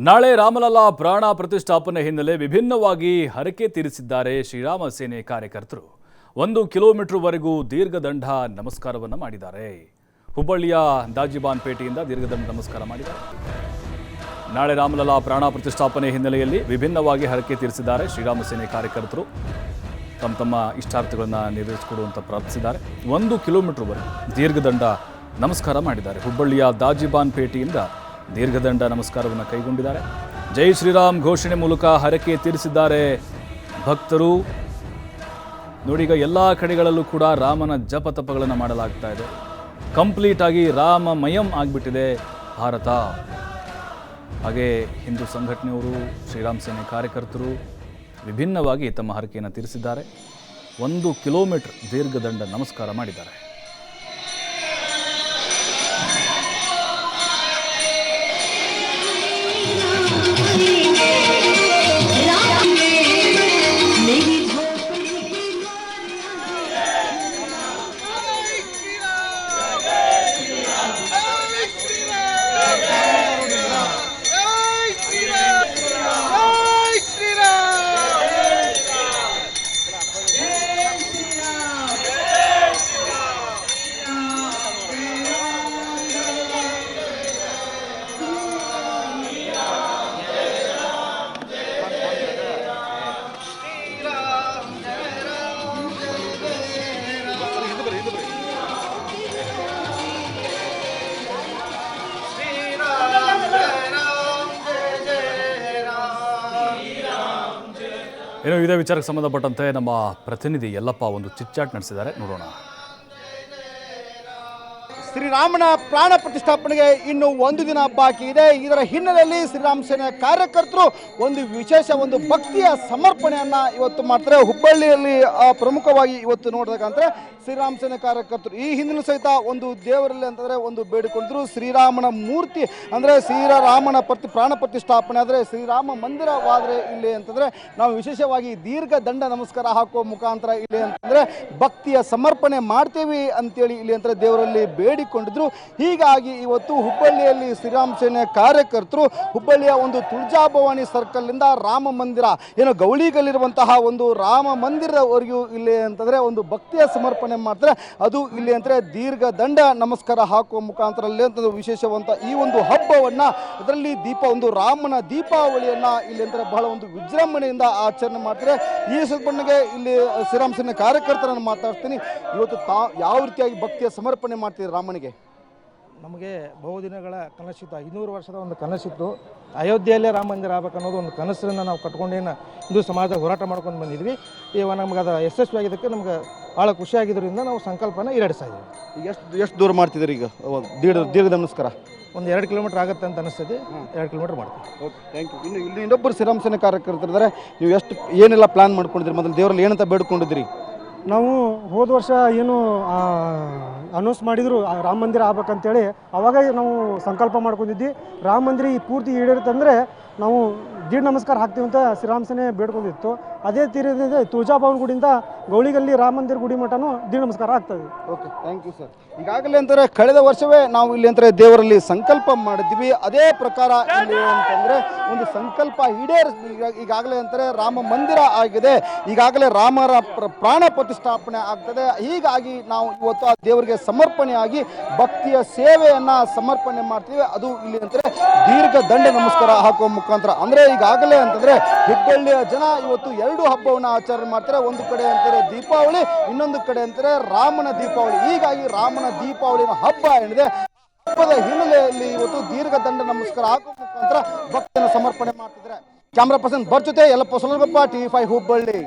ನಾಳೆ ರಾಮಲಲ್ಲಾ ಪ್ರಾಣ ಪ್ರತಿಷ್ಠಾಪನೆ ಹಿನ್ನೆಲೆ ವಿಭಿನ್ನವಾಗಿ ಹರಕೆ ತೀರಿಸಿದ್ದಾರೆ ಶ್ರೀರಾಮ ಸೇನೆ ಕಾರ್ಯಕರ್ತರು. 1 ಕಿಲೋಮೀಟರ್ವರೆಗೂ ದೀರ್ಘದಂಡ ನಮಸ್ಕಾರವನ್ನು ಮಾಡಿದ್ದಾರೆ. ಹುಬ್ಬಳ್ಳಿಯ ದಾಜಿಬಾನ್ ಪೇಟೆಯಿಂದ ದೀರ್ಘದಂಡ ನಮಸ್ಕಾರ ಮಾಡಿದ್ದಾರೆ. ನಾಳೆ ರಾಮಲಲ್ಲಾ ಪ್ರಾಣ ಪ್ರತಿಷ್ಠಾಪನೆ ಹಿನ್ನೆಲೆಯಲ್ಲಿ ವಿಭಿನ್ನವಾಗಿ ಹರಕೆ ತೀರಿಸಿದ್ದಾರೆ ಶ್ರೀರಾಮ ಸೇನೆ ಕಾರ್ಯಕರ್ತರು. ತಮ್ಮ ಇಷ್ಟಾರ್ಥಗಳನ್ನು ನೆರವೇರಿಸಿಕೊಡುವಂತ ಪ್ರಾರ್ಥಿಸಿದ್ದಾರೆ. 1 ಕಿಲೋಮೀಟರ್ವರೆಗೂ ದೀರ್ಘದಂಡ ನಮಸ್ಕಾರ ಮಾಡಿದ್ದಾರೆ. ಹುಬ್ಬಳ್ಳಿಯ ದಾಜಿಬಾನ್ ಪೇಟೆಯಿಂದ ದೀರ್ಘದಂಡ ನಮಸ್ಕಾರವನ್ನು ಕೈಗೊಂಡಿದ್ದಾರೆ. ಜೈ ಶ್ರೀರಾಮ್ ಘೋಷಣೆ ಮೂಲಕ ಹರಕೆ ತೀರಿಸಿದ್ದಾರೆ ಭಕ್ತರು. ನೋಡಿ, ಈಗ ಎಲ್ಲ ಕಡೆಗಳಲ್ಲೂ ಕೂಡ ರಾಮನ ಜಪತಪಗಳನ್ನು ಮಾಡಲಾಗ್ತಾ ಇದೆ. ಕಂಪ್ಲೀಟ್ ಆಗಿ ರಾಮಮಯಂ ಆಗಿಬಿಟ್ಟಿದೆ ಭಾರತ. ಹಾಗೆ ಹಿಂದೂ ಸಂಘಟನೆಯವರು, ಶ್ರೀರಾಮ್ ಸೇನೆ ಕಾರ್ಯಕರ್ತರು ವಿಭಿನ್ನವಾಗಿ ತಮ್ಮ ಹರಕೆಯನ್ನು ತೀರಿಸಿದ್ದಾರೆ. 1 ಕಿಲೋಮೀಟರ್ ದೀರ್ಘದಂಡ ನಮಸ್ಕಾರ ಮಾಡಿದ್ದಾರೆ. ಏನೋ ಇದೇ ವಿಚಾರಕ್ಕೆ ಸಂಬಂಧಪಟ್ಟಂತೆ ನಮ್ಮ ಪ್ರತಿನಿಧಿ ಯಲ್ಲಪ್ಪ ಒಂದು ಚಿಟ್ಚಾಟ್ ನಡೆಸಿದ್ದಾರೆ, ನೋಡೋಣ. ಶ್ರೀರಾಮನ ಪ್ರಾಣ ಪ್ರತಿಷ್ಠಾಪನೆಗೆ ಇನ್ನು 1 ದಿನ ಬಾಕಿ ಇದೆ. ಇದರ ಹಿನ್ನೆಲೆಯಲ್ಲಿ ಶ್ರೀರಾಮ ಸೇನೆ ಕಾರ್ಯಕರ್ತರು ಒಂದು ವಿಶೇಷ ಭಕ್ತಿಯ ಸಮರ್ಪಣೆಯನ್ನ ಇವತ್ತು ಮಾಡ್ತಾರೆ. ಹುಬ್ಬಳ್ಳಿಯಲ್ಲಿ ಪ್ರಮುಖವಾಗಿ ಇವತ್ತು ನೋಡಬೇಕಂದ್ರೆ ಶ್ರೀರಾಮ ಸೇನೆ ಕಾರ್ಯಕರ್ತರು ಈ ಹಿಂದಿನ ಸಹಿತ ಒಂದು ದೇವರಲ್ಲಿ ಅಂತಂದ್ರೆ ಒಂದು ಬೇಡಿಕೊಂಡಿದ್ರು. ಶ್ರೀರಾಮನ ಮೂರ್ತಿ ಅಂದ್ರೆ ಶ್ರೀರಾಮನ ಪ್ರಾಣ ಪ್ರತಿಷ್ಠಾಪನೆ ಆದರೆ ಶ್ರೀರಾಮ ಮಂದಿರವಾದರೆ ಇಲ್ಲಿ ಅಂತಂದ್ರೆ ನಾವು ವಿಶೇಷವಾಗಿ ದೀರ್ಘ ದಂಡ ನಮಸ್ಕಾರ ಹಾಕುವ ಮುಖಾಂತರ ಇಲ್ಲಿ ಅಂತಂದ್ರೆ ಭಕ್ತಿಯ ಸಮರ್ಪಣೆ ಮಾಡ್ತೇವೆ ಅಂತೇಳಿ ಇಲ್ಲಿ ಅಂತ ದೇವರಲ್ಲಿ ಬೇಡಿಕೊಂಡಿದ್ರು. ಹೀಗಾಗಿ ಇವತ್ತು ಹುಬ್ಬಳ್ಳಿಯಲ್ಲಿ ಶ್ರೀರಾಮ ಸೇನೆ ಕಾರ್ಯಕರ್ತರು ಹುಬ್ಬಳ್ಳಿಯ ತುಳಜಾಭವಾನಿ ಸರ್ಕಲ್ ಇಂದ ರಾಮ ಮಂದಿರ ಏನು ಗೌಳಿಗಲ್ಲಿರುವಂತಹ ರಾಮ ಮಂದಿರದವರೆಗೂ ಇಲ್ಲಿ ಅಂತಂದ್ರೆ ಭಕ್ತಿಯ ಸಮರ್ಪಣೆ ಮಾಡ್ತಾರೆ. ಅದು ಇಲ್ಲಿ ಅಂದ್ರೆ ದೀರ್ಘ ದಂಡ ನಮಸ್ಕಾರ ಹಾಕುವ ಮುಖಾಂತರ ವಿಶೇಷವಂತ ಈ ಹಬ್ಬವನ್ನ ಅದರಲ್ಲಿ ರಾಮನ ದೀಪಾವಳಿಯನ್ನ ಇಲ್ಲಿ ಅಂದ್ರೆ ಬಹಳ ವಿಜೃಂಭಣೆಯಿಂದ ಆಚರಣೆ ಮಾಡ್ತಾರೆ. ಈ ಸಂದರ್ಭಕ್ಕೆ ಇಲ್ಲಿ ಶ್ರೀರಾಮ ಸೇನೆ ಕಾರ್ಯಕರ್ತರನ್ನು ಮಾತಾಡ್ತೀನಿ. ಇವತ್ತು ಯಾವ ರೀತಿಯಾಗಿ ಭಕ್ತಿಯ ಸಮರ್ಪಣೆ ಮಾಡ್ತಿದ್ದಾರೆ ರಾಮನಿಗೆ? ನಮಗೆ ಬಹುದಿನಗಳ ಕನಸಿತ್ತು, 500 ವರ್ಷದ ಕನಸಿತ್ತು. ಅಯೋಧ್ಯೆಯಲ್ಲೇ ರಾಮ ಮಂದಿರ ಆಗಬೇಕನ್ನೋದು ಕನಸನ್ನು ನಾವು ಕಟ್ಕೊಂಡೇನು ಹಿಂದೂ ಸಮಾಜ ಹೋರಾಟ ಮಾಡ್ಕೊಂಡು ಬಂದಿದ್ವಿ. ಇವಾಗ ನಮ್ಗೆ ಅದು ಯಶಸ್ವಿಯಾಗಿದ್ದಕ್ಕೆ ನಮ್ಗೆ ಭಾಳ ಖುಷಿಯಾಗಿದ್ದರಿಂದ ನಾವು ಸಂಕಲ್ಪನ ಈಡೇರಿಸ್ತಾ ಇದ್ದೀವಿ. ಈಗ ಎಷ್ಟು ದೂರ ಮಾಡ್ತಿದ್ದೀರಿ? ಈಗ ದೀರ್ಘ ನಮಸ್ಕಾರ 2 ಕಿಲೋಮೀಟರ್ ಆಗುತ್ತೆ ಅಂತ ಅನಿಸ್ತದೆ. 2 ಕಿಲೋಮೀಟರ್ ಮಾಡ್ತೀವಿ. Okay, thank you. ಇಲ್ಲಿ ಇನ್ನೊಬ್ಬರು ಶ್ರೀರಾಮ ಸೇನೆ ಕಾರ್ಯಕರ್ತರಿದ್ದಾರೆ. ನೀವು ಏನೆಲ್ಲ ಪ್ಲಾನ್ ಮಾಡ್ಕೊಂಡಿದ್ರಿ? ಮೊದಲು ದೇವರಲ್ಲಿ ಏನಂತ ಬೇಡ್ಕೊಂಡಿದ್ರಿ? ನಾವು ಹೋದ ವರ್ಷ ಏನು ಅನೌನ್ಸ್ ಮಾಡಿದ್ರು ರಾಮ ಮಂದಿರ ಆಗ್ಬೇಕಂತೇಳಿ, ಅವಾಗ ನಾವು ಸಂಕಲ್ಪ ಮಾಡ್ಕೊಂಡಿದ್ವಿ. ರಾಮ ಮಂದಿರ ಈ ಪೂರ್ತಿ ಈಡೇರುತ್ತಂದರೆ ನಾವು ದೀಡ್ ನಮಸ್ಕಾರ ಹಾಕ್ತೀವಿ ಅಂತ ಶ್ರೀರಾಮ ಸೇನೆ ಬೇಡ್ಕೊಂಡಿತ್ತು. ಅದೇ ತೀರಿದೆ ತುಳಜಾಭವನ ಗುಡಿಯಿಂದ ಗೌಳಿಗಲ್ಲಿ ರಾಮ ಮಂದಿರ ಗುಡಿ ಮಠನೂ ದೀಡ್ ನಮಸ್ಕಾರ ಆಗ್ತದೆ. Okay, thank you sir. ಈಗಾಗಲೇ ಅಂತಾರೆ ಕಳೆದ ವರ್ಷವೇ ನಾವು ಇಲ್ಲಿ ಅಂತಾರೆ ದೇವರಲ್ಲಿ ಸಂಕಲ್ಪ ಮಾಡಿದ್ವಿ. ಅದೇ ಪ್ರಕಾರ ಇಲ್ಲಿ ಅಂತಂದರೆ ಸಂಕಲ್ಪ ಈಗಾಗಲೇ ಅಂತಾರೆ ರಾಮ ಮಂದಿರ ಆಗಿದೆ. ಈಗಾಗಲೇ ರಾಮರ ಪ್ರಾಣ ಪ್ರತಿಷ್ಠಾಪನೆ ಆಗ್ತದೆ. ಹೀಗಾಗಿ ನಾವು ಇವತ್ತು ಆ ದೇವರಿಗೆ ಸಮರ್ಪಣೆಯಾಗಿ ಭಕ್ತಿಯ ಸೇವೆಯನ್ನ ಸಮರ್ಪಣೆ ಮಾಡ್ತೀವಿ. ಅದು ಇಲ್ಲಿ ಅಂತಾರೆ ದೀರ್ಘ ದಂಡ ನಮಸ್ಕಾರ ಹಾಕುವ ಮುಖಾಂತರ. ಅಂದ್ರೆ ಈಗಾಗಲೇ ಅಂತಂದ್ರೆ ಹುಬ್ಬಳ್ಳಿಯ ಜನ ಇವತ್ತು 2 ಹಬ್ಬವನ್ನು ಆಚರಣೆ ಮಾಡ್ತಾರೆ. ಒಂದು ಕಡೆ ಅಂತಾರೆ ದೀಪಾವಳಿ, ಇನ್ನೊಂದು ಕಡೆ ಅಂತಾರೆ ರಾಮನ ದೀಪಾವಳಿ. ಹೀಗಾಗಿ ರಾಮನ ದೀಪಾವಳಿನ ಹಬ್ಬ ಏನಿದೆ, ಹಬ್ಬದ ಹಿನ್ನೆಲೆಯಲ್ಲಿ ಇವತ್ತು ದೀರ್ಘ ದಂಡ ನಮಸ್ಕಾರ ಹಾಕುವ ಮುಖಾಂತರ ಭಕ್ತಿಯನ್ನು ಸಮರ್ಪಣೆ ಮಾಡ್ತಿದ್ದಾರೆ. ಕ್ಯಾಮ್ರಾ ಪರ್ಸನ್ ಭಟ್ ಜೊತೆ ಯಲ್ಲಪ್ಪ ಸೊಲಗಪ್ಪ, TV5 ಹುಬ್ಬಳ್ಳಿ.